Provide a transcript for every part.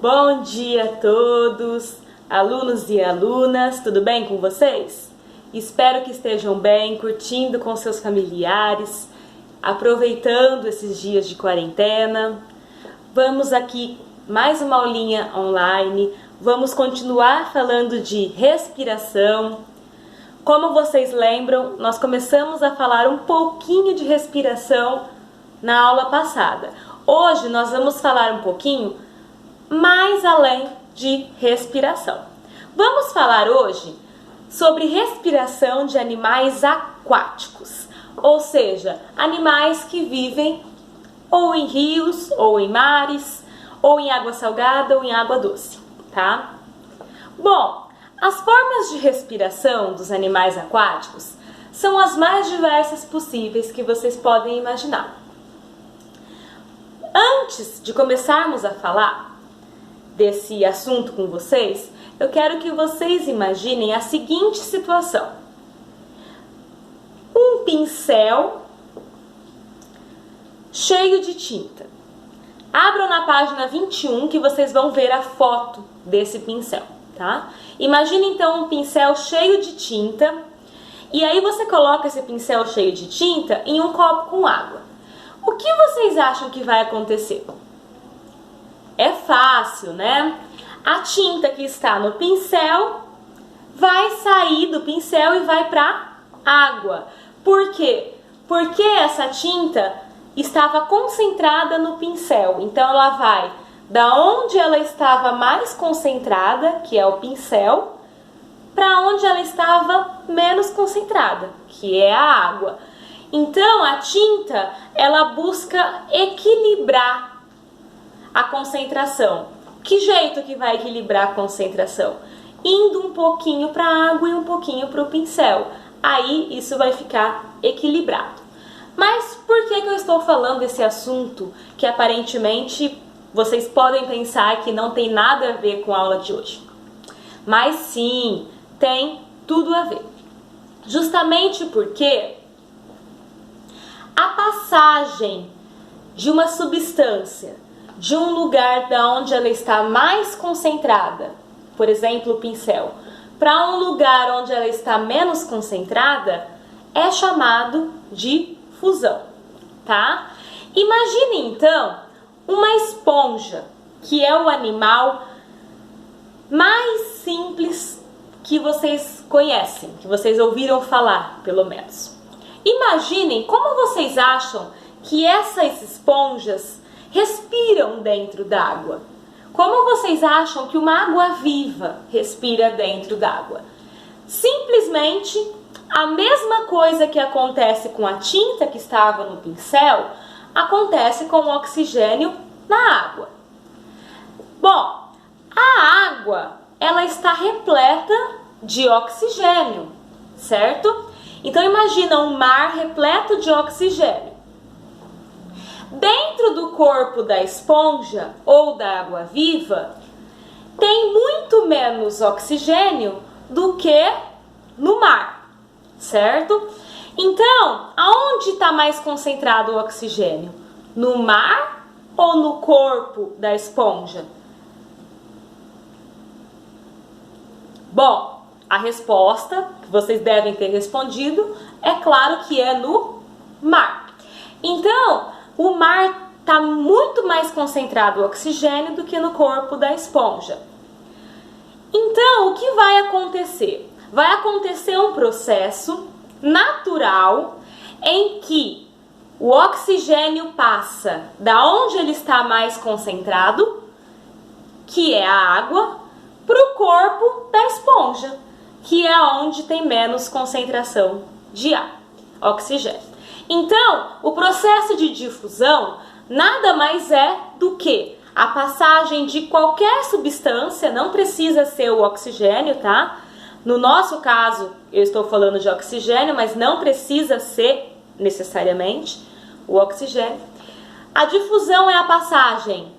Bom dia a todos, alunos e alunas, tudo bem com vocês? Espero que estejam bem, curtindo com seus familiares, aproveitando esses dias de quarentena. Vamos aqui mais uma aulinha online, vamos continuar falando de respiração. Como vocês lembram, nós começamos a falar um pouquinho de respiração na aula passada. Hoje nós vamos falar um pouquinho mais além de respiração. Vamos falar hoje sobre respiração de animais aquáticos, ou seja, animais que vivem ou em rios, ou em mares, ou em água salgada, ou em água doce, tá? Bom, as formas de respiração dos animais aquáticos são as mais diversas possíveis que vocês podem imaginar. Antes de começarmos a falar desse assunto com vocês, eu quero que vocês imaginem a seguinte situação. Um pincel cheio de tinta. Abram na página 21 que vocês vão ver a foto desse pincel, tá? Imagine então um pincel cheio de tinta e aí você coloca esse pincel cheio de tinta em um copo com água. O que vocês acham que vai acontecer? É fácil, né? A tinta que está no pincel vai sair do pincel e vai para a água. Por quê? Porque essa tinta estava concentrada no pincel. Então ela vai da onde ela estava mais concentrada, que é o pincel, para onde ela estava menos concentrada, que é a água. Então a tinta, ela busca equilibrar a concentração. Que jeito que vai equilibrar a concentração? Indo um pouquinho para a água e um pouquinho para o pincel. Aí isso vai ficar equilibrado. Mas por que eu estou falando desse assunto que aparentemente vocês podem pensar que não tem nada a ver com a aula de hoje? Mas sim, tem tudo a ver. Justamente porque a passagem de uma substância de um lugar da onde ela está mais concentrada, por exemplo, o pincel, para um lugar onde ela está menos concentrada, é chamado de fusão, tá? Imagine então uma esponja, que é o animal mais simples que vocês conhecem, que vocês ouviram falar, pelo menos. Imaginem como vocês acham que essas esponjas respiram dentro d'água. Como vocês acham que uma água viva respira dentro d'água? Simplesmente a mesma coisa que acontece com a tinta que estava no pincel, acontece com o oxigênio na água. Bom, a água, ela está repleta de oxigênio, certo? Então imagina um mar repleto de oxigênio. Dentro do corpo da esponja ou da água viva, tem muito menos oxigênio do que no mar, certo? Então, aonde está mais concentrado o oxigênio? No mar ou no corpo da esponja? Bom, a resposta que vocês devem ter respondido é claro que é no mar. Então, o mar está muito mais concentrado o oxigênio do que no corpo da esponja. Então, o que vai acontecer? Vai acontecer um processo natural em que o oxigênio passa da onde ele está mais concentrado, que é a água, para o corpo da esponja, que é onde tem menos concentração de ar, oxigênio. Então, o processo de difusão nada mais é do que a passagem de qualquer substância, não precisa ser o oxigênio, tá? No nosso caso, eu estou falando de oxigênio, mas não precisa ser necessariamente o oxigênio. A difusão é a passagem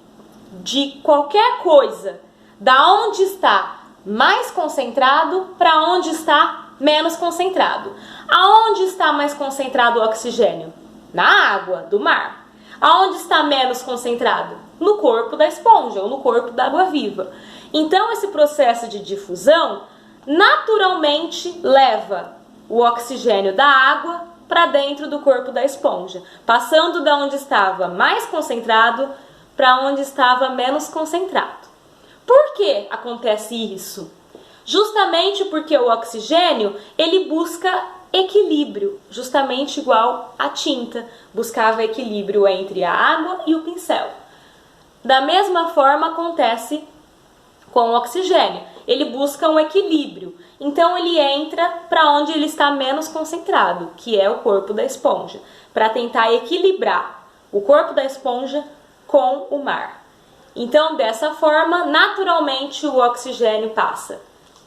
de qualquer coisa da onde está mais concentrado para onde está menos concentrado. Aonde está mais concentrado o oxigênio? Na água do mar. Aonde está menos concentrado? no corpo da esponja ou no corpo da água-viva. Então, esse processo de difusão naturalmente leva o oxigênio da água para dentro do corpo da esponja, passando da onde estava mais concentrado para onde estava menos concentrado. Por que acontece isso? Justamente porque o oxigênio, ele busca equilíbrio, justamente igual a tinta buscava equilíbrio entre a água e o pincel. Da mesma forma acontece com o oxigênio, ele busca um equilíbrio, então ele entra para onde ele está menos concentrado, que é o corpo da esponja, para tentar equilibrar o corpo da esponja com o mar. Então, dessa forma, naturalmente o oxigênio passa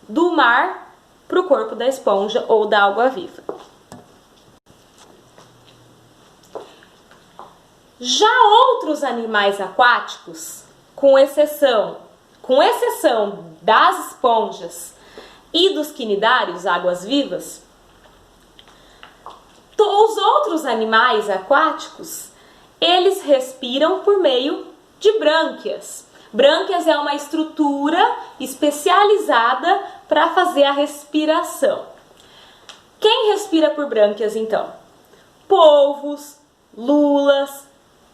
do mar para o corpo da esponja ou da água-viva. Já outros animais aquáticos, com exceção das esponjas e dos quinidários, águas-vivas, os outros animais aquáticos, eles respiram por meio de brânquias. Brânquias é uma estrutura especializada para fazer a respiração. Quem respira por brânquias, então? Polvos, lulas,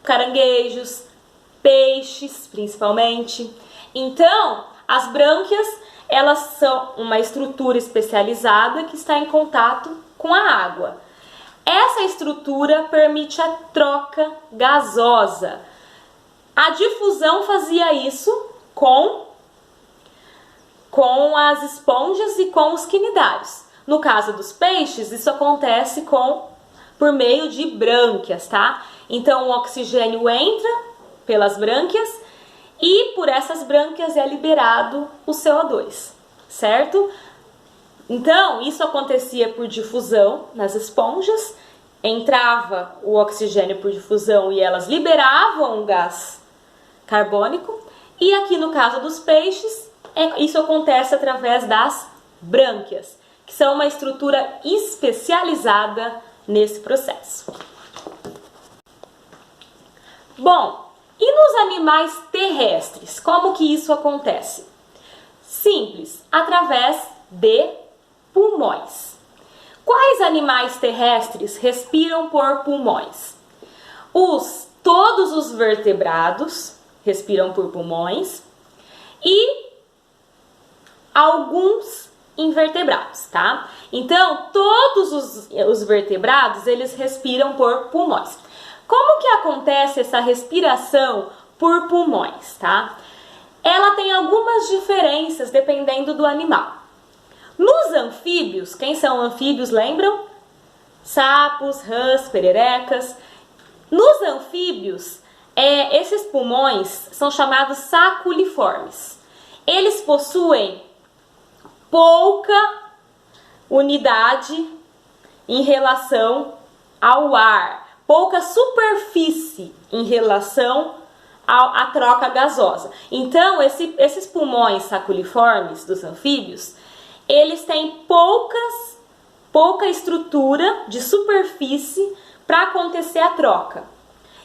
caranguejos, peixes, principalmente. Então, as brânquias, elas são uma estrutura especializada que está em contato com a água. Essa estrutura permite a troca gasosa. A difusão fazia isso com as esponjas e com os quinidários. No caso dos peixes, isso acontece por meio de brânquias, tá? Então, o oxigênio entra pelas brânquias e por essas brânquias é liberado o CO2, certo? Então, isso acontecia por difusão nas esponjas, entrava o oxigênio por difusão e elas liberavam o gás carbônico. E aqui no caso dos peixes, isso acontece através das brânquias, que são uma estrutura especializada nesse processo. Bom, e nos animais terrestres, como que isso acontece? Simples, através de pulmões. Quais animais terrestres respiram por pulmões? Todos os vertebrados respiram por pulmões e alguns invertebrados, tá? Então, todos os vertebrados, eles respiram por pulmões. Como que acontece essa respiração por pulmões, tá? Ela tem algumas diferenças dependendo do animal. Nos anfíbios, quem são anfíbios, lembram? Sapos, rãs, pererecas. Nos anfíbios, esses pulmões são chamados saculiformes. Eles possuem pouca unidade em relação ao ar, pouca superfície em relação à troca gasosa. Então, esses pulmões saculiformes dos anfíbios, eles têm pouca estrutura de superfície para acontecer a troca.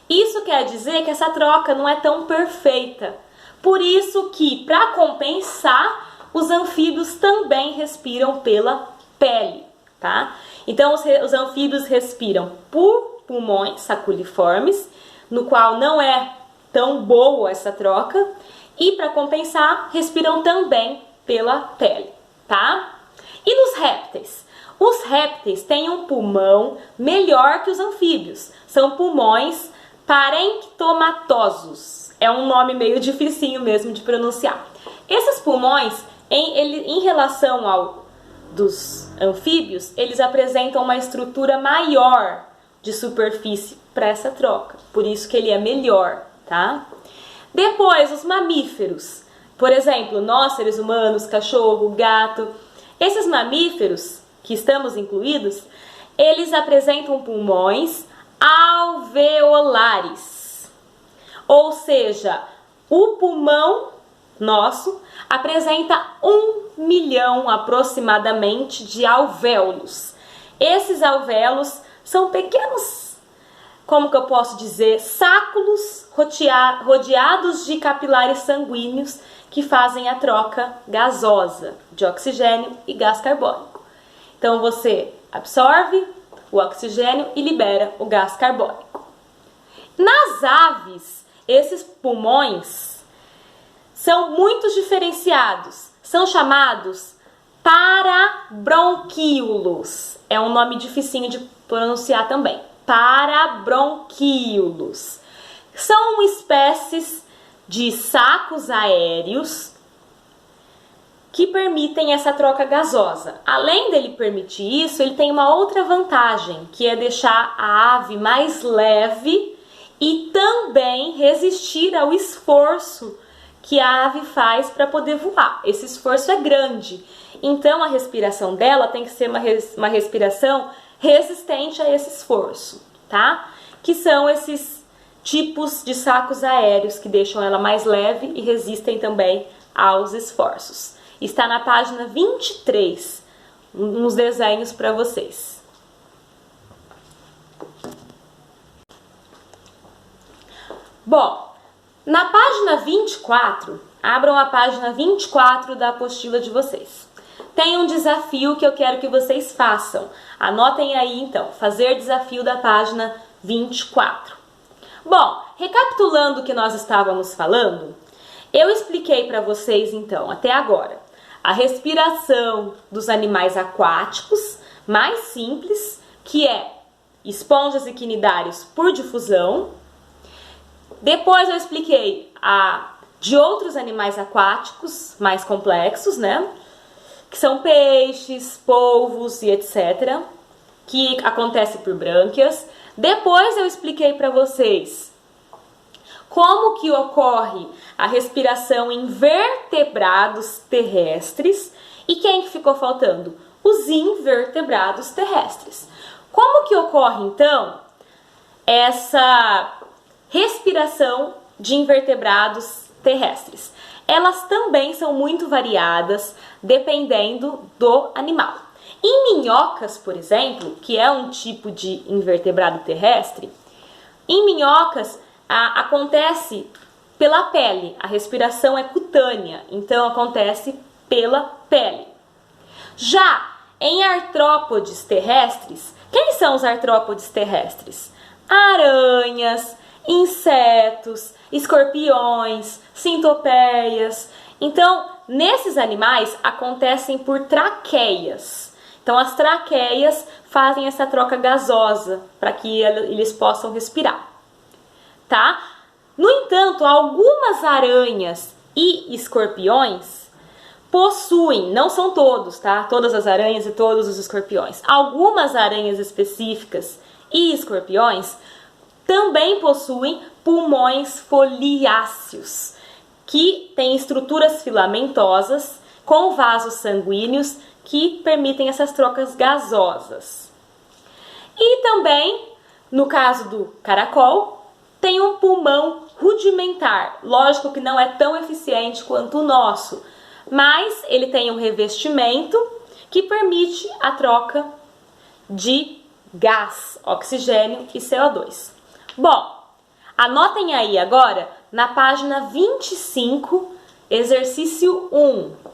Isso quer dizer que essa troca não é tão perfeita. Por isso que, para compensar, os anfíbios também respiram pela pele, tá? Então, os anfíbios respiram por pulmões saculiformes, no qual não é tão boa essa troca, e para compensar, respiram também pela pele, tá? E nos répteis? Os répteis têm um pulmão melhor que os anfíbios. São pulmões parenctomatosos. É um nome meio dificinho mesmo de pronunciar. Esses pulmões, em relação dos anfíbios, eles apresentam uma estrutura maior de superfície para essa troca. Por isso que ele é melhor, tá? Depois, os mamíferos. Por exemplo, nós, seres humanos, cachorro, gato. Esses mamíferos, que estamos incluídos, eles apresentam pulmões alveolares. Ou seja, o pulmão nosso apresenta 1 milhão aproximadamente de alvéolos. Esses alvéolos são pequenos como que eu posso dizer, sáculos rodeados de capilares sanguíneos que fazem a troca gasosa de oxigênio e gás carbônico. Então você absorve o oxigênio e libera o gás carbônico. Nas aves, esses pulmões são muito diferenciados, são chamados parabronquíolos. É um nome dificinho de pronunciar também. Parabronquíolos. São espécies de sacos aéreos que permitem essa troca gasosa. Além dele permitir isso, ele tem uma outra vantagem, que é deixar a ave mais leve e também resistir ao esforço que a ave faz para poder voar. Esse esforço é grande, então a respiração dela tem que ser uma respiração resistente a esse esforço, tá? Que são esses tipos de sacos aéreos que deixam ela mais leve e resistem também aos esforços. Está na página 23, nos desenhos para vocês. Bom, na página 24, abram a página 24 da apostila de vocês. Tem um desafio que eu quero que vocês façam. Anotem aí então, fazer desafio da página 24. Bom, recapitulando o que nós estávamos falando, eu expliquei para vocês então, até agora, a respiração dos animais aquáticos mais simples, que é esponjas e quinidários por difusão. Depois eu expliquei de outros animais aquáticos mais complexos, né? Que são peixes, polvos e etc., que acontece por brânquias. Depois eu expliquei para vocês como que ocorre a respiração em vertebrados terrestres e quem que ficou faltando? Os invertebrados terrestres. Como que ocorre então essa respiração de invertebrados terrestres? Elas também são muito variadas dependendo do animal. Em minhocas, por exemplo, que é um tipo de invertebrado terrestre, em minhocas acontece pela pele, a respiração é cutânea, então acontece pela pele. Já em artrópodes terrestres, quem são os artrópodes terrestres? Aranhas, insetos, escorpiões, centopeias. Então, nesses animais acontecem por traqueias. Então, as traqueias fazem essa troca gasosa para que eles possam respirar, tá? No entanto, algumas aranhas e escorpiões possuem, não são todos, tá? Todas as aranhas e todos os escorpiões. Algumas aranhas específicas e escorpiões também possuem pulmões foliáceos, que têm estruturas filamentosas com vasos sanguíneos que permitem essas trocas gasosas. E também, no caso do caracol, tem um pulmão rudimentar. Lógico que não é tão eficiente quanto o nosso, mas ele tem um revestimento que permite a troca de gás, oxigênio e CO2. Bom, anotem aí agora na página 25, exercício 1.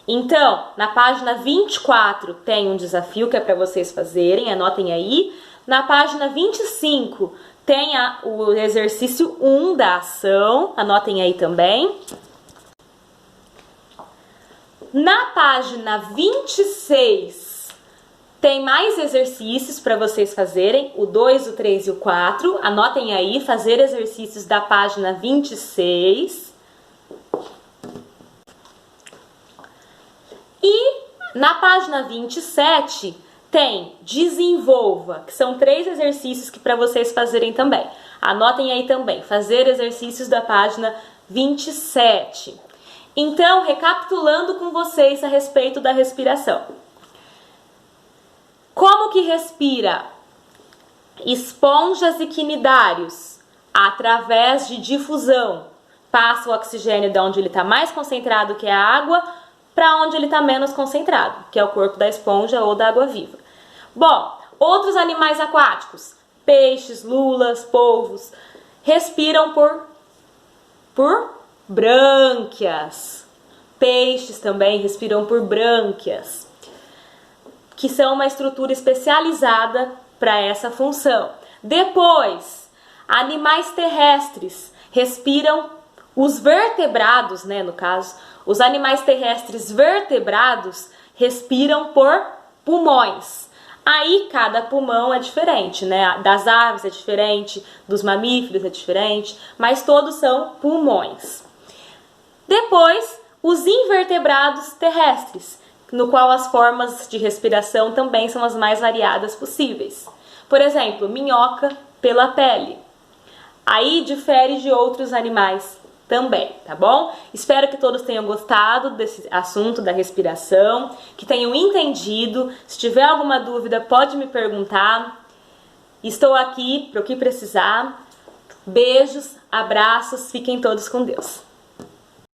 Então, na página 24 tem um desafio que é para vocês fazerem, anotem aí. Na página 25 tem o exercício 1 da ação, anotem aí também. Na página 26 tem mais exercícios para vocês fazerem, o 2, o 3 e o 4. Anotem aí, fazer exercícios da página 26. E na página 27 tem desenvolva, que são 3 exercícios que para vocês fazerem também. Anotem aí também, fazer exercícios da página 27. Então, recapitulando com vocês a respeito da respiração. Como que respira? Esponjas e quinidários, através de difusão. Passa o oxigênio de onde ele está mais concentrado, que é a água, para onde ele está menos concentrado, que é o corpo da esponja ou da água-viva. Bom, outros animais aquáticos. Peixes, lulas, polvos respiram por brânquias. Peixes também respiram por brânquias, que são uma estrutura especializada para essa função. Depois, animais terrestres respiram, os vertebrados, né, no caso, os animais terrestres vertebrados respiram por pulmões. Aí cada pulmão é diferente, né? Das aves é diferente, dos mamíferos é diferente, mas todos são pulmões. Depois, os invertebrados terrestres, no qual as formas de respiração também são as mais variadas possíveis. Por exemplo, minhoca pela pele. Aí difere de outros animais também, tá bom? Espero que todos tenham gostado desse assunto da respiração, que tenham entendido. Se tiver alguma dúvida, pode me perguntar. Estou aqui para o que precisar. Beijos, abraços, fiquem todos com Deus.